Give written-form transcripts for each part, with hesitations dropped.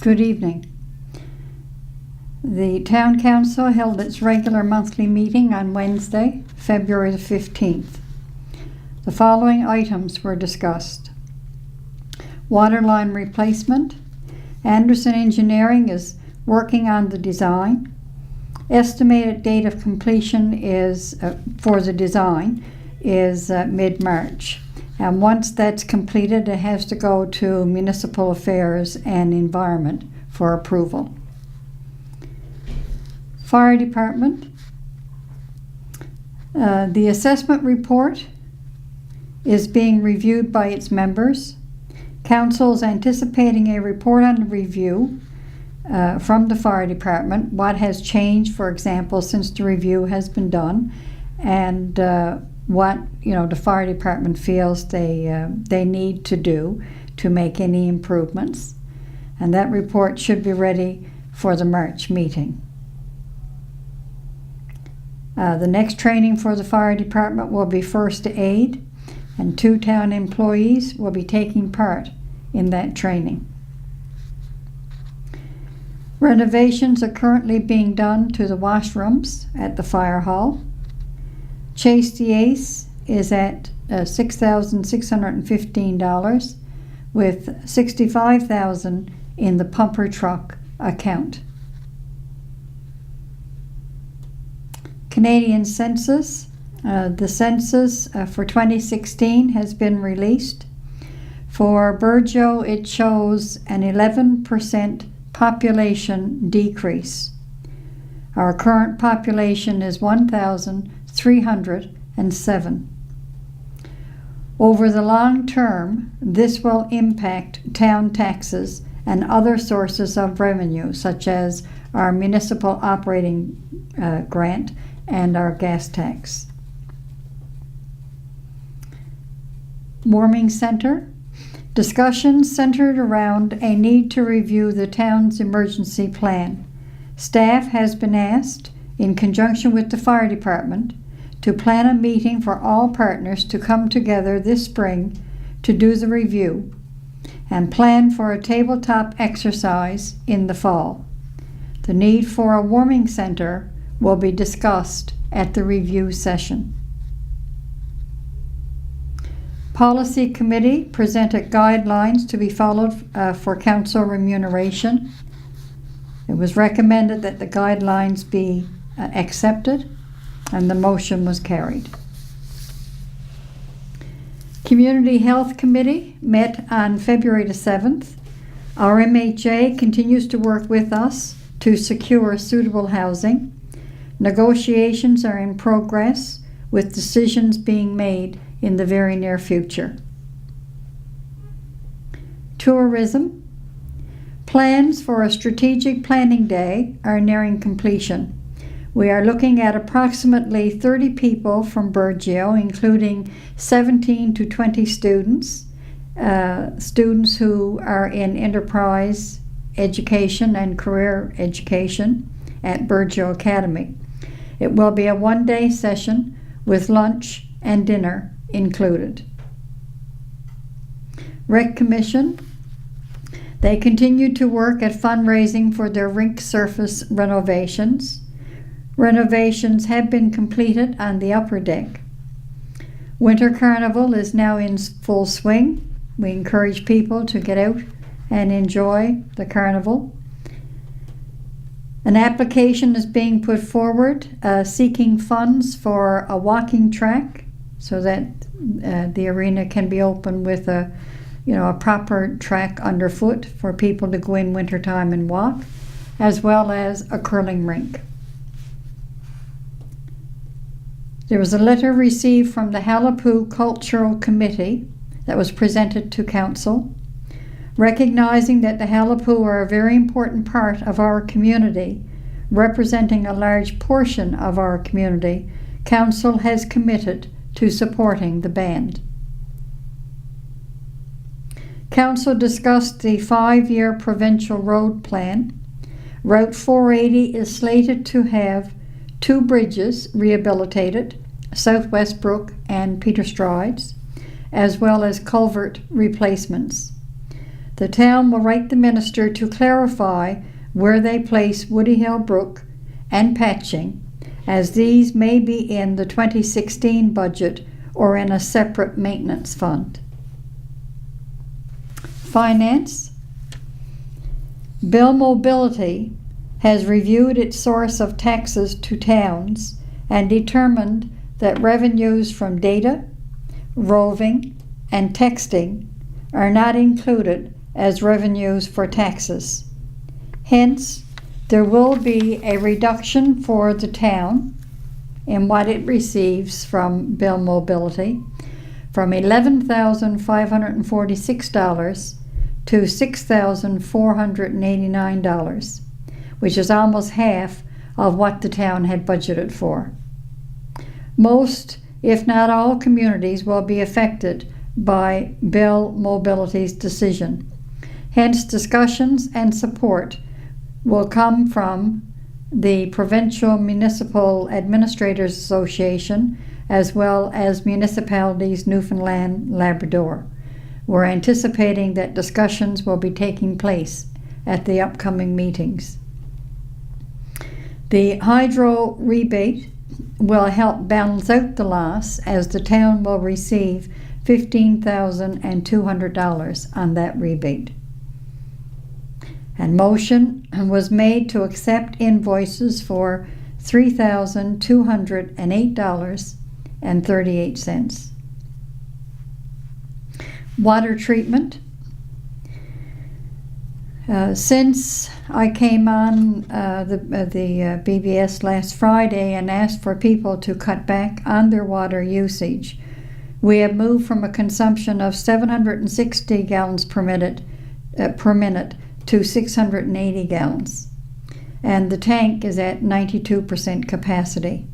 Good evening. The Town Council held its regular monthly meeting on Wednesday, February the 15th. The following items were discussed. Water line replacement. Anderson Engineering is working on the design. Estimated date of completion is for the design is mid-March. And once that's completed, it has to go to Municipal Affairs and Environment for approval. Fire Department. The assessment report is being reviewed by its members. Council is anticipating a report on the review from the Fire Department, what has changed, for example, since the review has been done, and what the Fire Department feels they need to do to make any improvements. And that report should be ready for the March meeting. The next training for the Fire Department will be first aid, and 2 town employees will be taking part in that training. Renovations are currently being done to the washrooms at the fire hall. Chase the Ace is at $6,615 with $65,000 in the pumper truck account. Canadian Census. The census for 2016 has been released. For Burgeo, it shows an 11% population decrease. Our current population is 1,307. Over the long term, this will impact town taxes and other sources of revenue, such as our municipal operating grant and our gas tax. Warming Center. Discussions centered around a need to review the town's emergency plan. Staff has been asked, in conjunction with the Fire Department, to plan a meeting for all partners to come together this spring to do the review and plan for a tabletop exercise in the fall. The need for a warming center will be discussed at the review session. Policy Committee presented guidelines to be followed for council remuneration. It was recommended that the guidelines be accepted, and the motion was carried. Community Health Committee met on February the 7th. Our MHA continues to work with us to secure suitable housing. Negotiations are in progress, with decisions being made in the very near future. Tourism. Plans for a strategic planning day are nearing completion. We are looking at approximately 30 people from Burgeo, including 17 to 20 students, students who are in enterprise education and career education at Burgeo Academy. It will be a one-day session with lunch and dinner included. Rec Commission. They continue to work at fundraising for their rink surface renovations. Renovations have been completed on the upper deck. Winter Carnival is now in full swing. We encourage people to get out and enjoy the carnival. An application is being put forward seeking funds for a walking track so that the arena can be open with a proper track underfoot for people to go in wintertime and walk, as well as a curling rink. There was a letter received from the Halapu Cultural Committee that was presented to Council, recognizing that the Halapu are a very important part of our community, representing a large portion of our community. Council has committed to supporting the band. Council discussed the 5-year provincial road plan. Route 480 is slated to have 2 bridges rehabilitated, South Westbrook and Peter Strides, as well as culvert replacements. The town will write the minister to clarify where they place Woody Hill Brook and patching, as these may be in the 2016 budget or in a separate maintenance fund. Finance. Bill Mobility has reviewed its source of taxes to towns and determined that revenues from data, roving, and texting are not included as revenues for taxes. Hence, there will be a reduction for the town in what it receives from Bill Mobility from $11,546 to $6,489, which is almost half of what the town had budgeted for. Most, if not all, communities will be affected by Bill Mobility's decision. Hence, discussions and support will come from the Provincial Municipal Administrators Association as well as Municipalities Newfoundland Labrador. We're anticipating that discussions will be taking place at the upcoming meetings. The hydro rebate will help balance out the loss, as the town will receive $15,200 on that rebate. And motion was made to accept invoices for $3,208.38. Water treatment. Since I came on the BBS last Friday and asked for people to cut back on their water usage, we have moved from a consumption of 760 gallons per minute to 680 gallons. And the tank is at 92% capacity.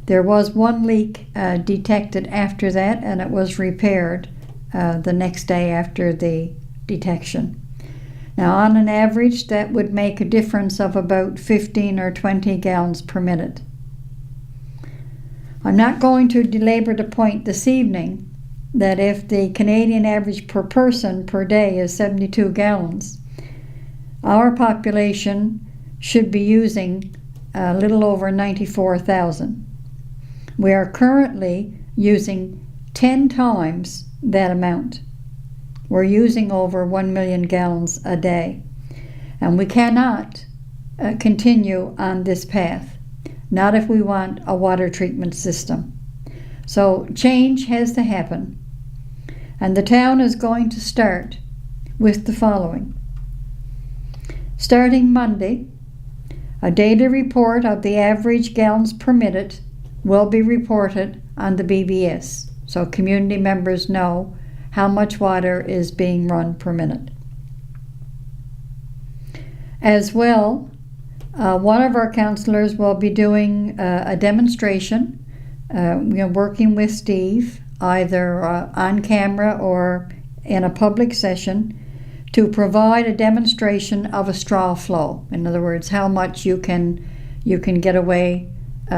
There was one leak detected after that, and it was repaired the next day after the detection. Now, on an average, that would make a difference of about 15 or 20 gallons per minute. I'm not going to belabor the point this evening that if the Canadian average per person per day is 72 gallons, our population should be using a little over 94,000. We are currently using 10 times that amount. We're using over 1 million gallons a day. And we cannot continue on this path, not if we want a water treatment system. So change has to happen. And the town is going to start with the following. Starting Monday, a daily report of the average gallons per minute will be reported on the BBS, so community members know how much water is being run per minute. As well, one of our councillors will be doing a demonstration, working with Steve, either on camera or in a public session, to provide a demonstration of a straw flow. In other words, how much you can get away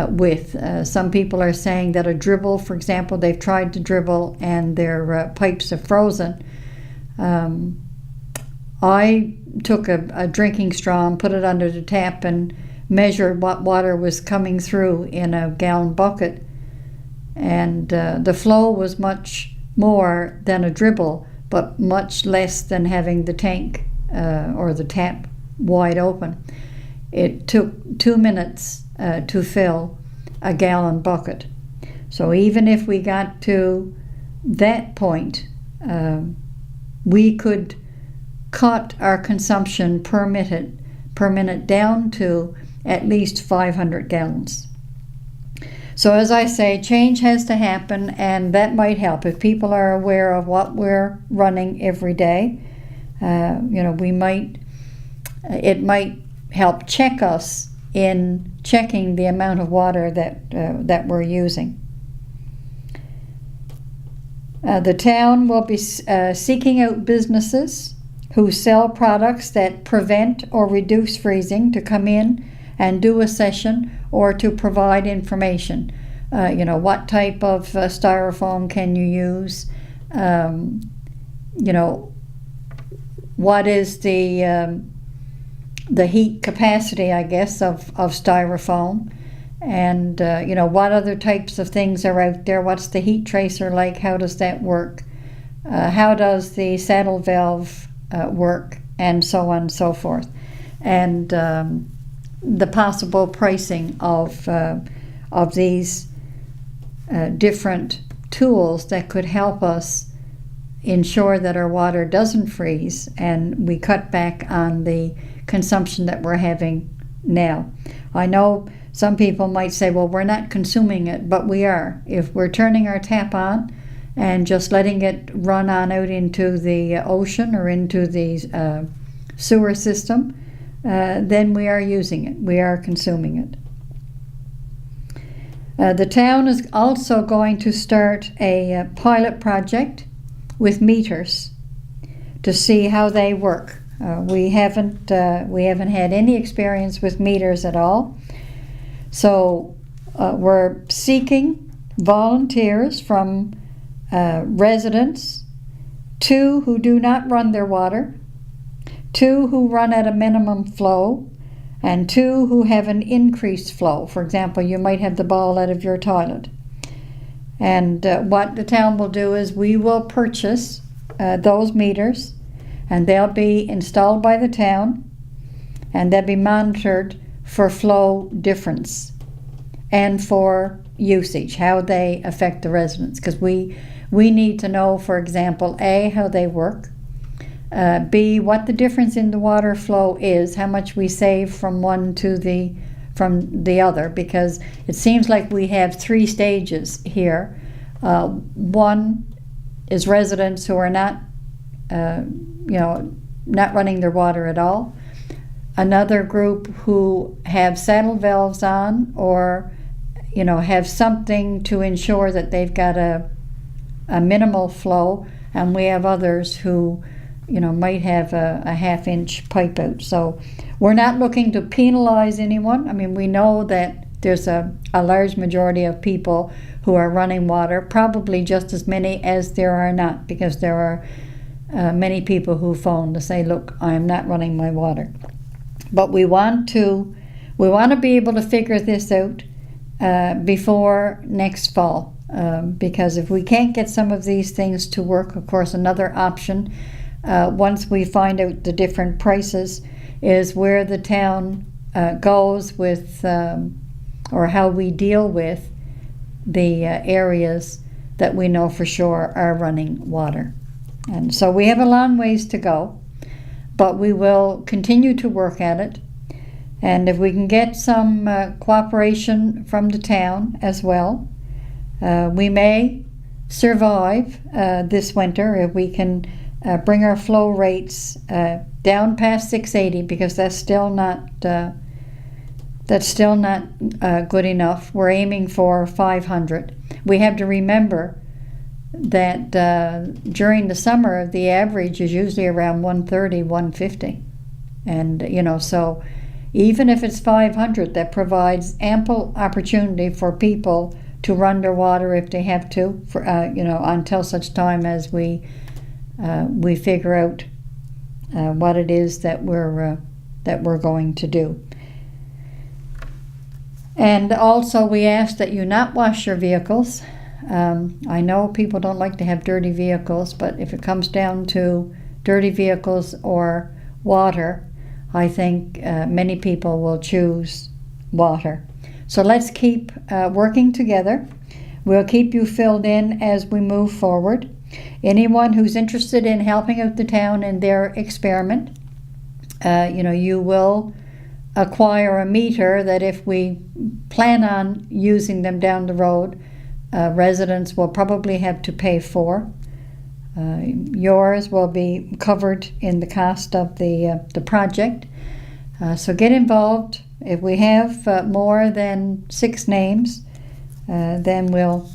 with. Some people are saying that a dribble, for example, they've tried to dribble and their pipes have frozen. I took a drinking straw and put it under the tap and measured what water was coming through in a gallon bucket, and the flow was much more than a dribble, but much less than having the tank or the tap wide open. It took 2 minutes to fill a gallon bucket. So even if we got to that point, we could cut our consumption per minute down to at least 500 gallons. So as I say, change has to happen, and that might help. If people are aware of what we're running every day, it might help check us in checking the amount of water that we're using. The town will be seeking out businesses who sell products that prevent or reduce freezing to come in and do a session or to provide information. What type of what is the heat capacity, I guess, of styrofoam, and what other types of things are out there. What's the heat tracer like? How does that work? How does the saddle valve work? And so on and so forth. And the possible pricing of these different tools that could help us ensure that our water doesn't freeze and we cut back on the consumption that we're having now. I know some people might say, well, we're not consuming it, but we are. If we're turning our tap on and just letting it run on out into the ocean or into the sewer system, then we are using it. We are consuming it. The town is also going to start a pilot project with meters to see how they work. We haven't had any experience with meters at all, so we're seeking volunteers from residents, 2 who do not run their water, 2 who run at a minimum flow, and 2 who have an increased flow. For example, you might have the ball out of your toilet. And what the town will do is we will purchase those meters, and they'll be installed by the town, and they'll be monitored for flow difference and for usage, how they affect the residents. Because we need to know, for example, A, how they work, B, what the difference in the water flow is, how much we save from one to from the other, because it seems like we have 3 stages here. One is residents who are not running their water at all. Another group who have saddle valves on, or have something to ensure that they've got a minimal flow, and we have others who might have a 1/2-inch pipe out. So we're not looking to penalize anyone. I mean, we know that there's a large majority of people who are running water, probably just as many as there are not, because there are many people who phone to say, look, I am not running my water. But we want to be able to figure this out before next fall, because if we can't get some of these things to work, of course, another option, once we find out the different prices, is where the town goes with, or how we deal with the areas that we know for sure are running water. And so we have a long ways to go, but we will continue to work at it. And if we can get some cooperation from the town as well, we may survive this winter if we can bring our flow rates down past 680, because that's still not good enough. We're aiming for 500. We have to remember that during the summer, the average is usually around 130, 150. And, so even if it's 500, that provides ample opportunity for people to run their water if they have to, for, until such time as we figure out what it is that we're going to do. And also, we ask that you not wash your vehicles. I know people don't like to have dirty vehicles, but if it comes down to dirty vehicles or water, I think many people will choose water. So let's keep working together. We'll keep you filled in as we move forward. Anyone who's interested in helping out the town in their experiment, you will acquire a meter that if we plan on using them down the road, residents will probably have to pay for. Yours will be covered in the cost of the project. So get involved. If we have more than 6 names, then we'll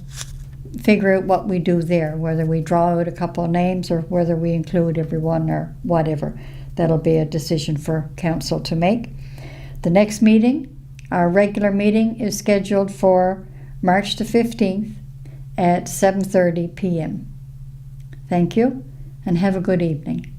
figure out what we do there, whether we draw out a couple of names or whether we include everyone or whatever. That'll be a decision for council to make. The next meeting, our regular meeting, is scheduled for March the 15th at 7:30 p.m. Thank you, and have a good evening.